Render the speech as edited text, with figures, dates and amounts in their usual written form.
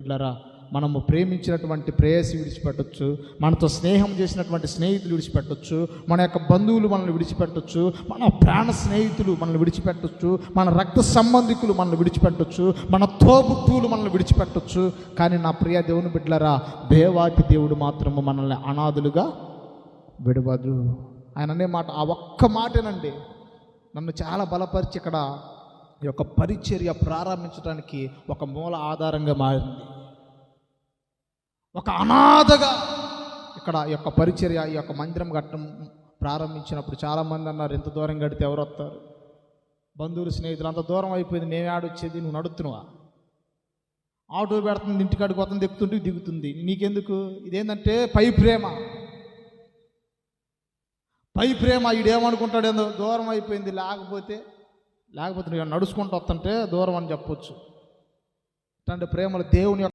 బిడ్డలారా, మనము ప్రేమించినటువంటి ప్రేయసి విడిచిపెట్టచ్చు, మనతో స్నేహం చేసినటువంటి స్నేహితులు విడిచిపెట్టచ్చు, మన యొక్క బంధువులు మనల్ని విడిచిపెట్టచ్చు, మన ప్రాణ స్నేహితులు మనల్ని విడిచిపెట్టచ్చు, మన రక్త సంబంధికులు మనల్ని విడిచిపెట్టచ్చు, మన తోబుట్టువులు మనల్ని విడిచిపెట్టచ్చు. కానీ నా ప్రియ దేవుని బిడ్డలారా, దేవాతి దేవుడు మాత్రము మనల్ని అనాథులుగా విడవదు. ఆయన అనే మాట, ఆ ఒక్క మాటేనండి నన్ను చాలా బలపరిచి ఇక్కడ ఈ యొక్క పరిచర్య ప్రారంభించడానికి ఒక మూల ఆధారంగా మారింది. ఒక అనాథగా ఇక్కడ ఈ యొక్క పరిచర్య, ఈ యొక్క మందిరం కట్టడం ప్రారంభించినప్పుడు చాలామంది అన్నారు, ఎంత దూరం కడితే ఎవరు వస్తారు, బంధువులు స్నేహితులు అంత దూరం అయిపోయింది, మేము ఆడొచ్చేది, నువ్వు నడుస్తున్నావా, ఆటో పెడుతుంది, ఇంటికాడికి పోతుంది, ఎక్కుతుంటే దిగుతుంది, నీకెందుకు? ఇదేంటంటే పై ప్రేమ. ఈడేమనుకుంటాడు, ఏందో దూరం అయిపోయింది, లేకపోతే నువ్వు నడుచుకుంటూ వస్తుంటే దూరం అని చెప్పొచ్చు. ఇట్లాంటి ప్రేమలు దేవుని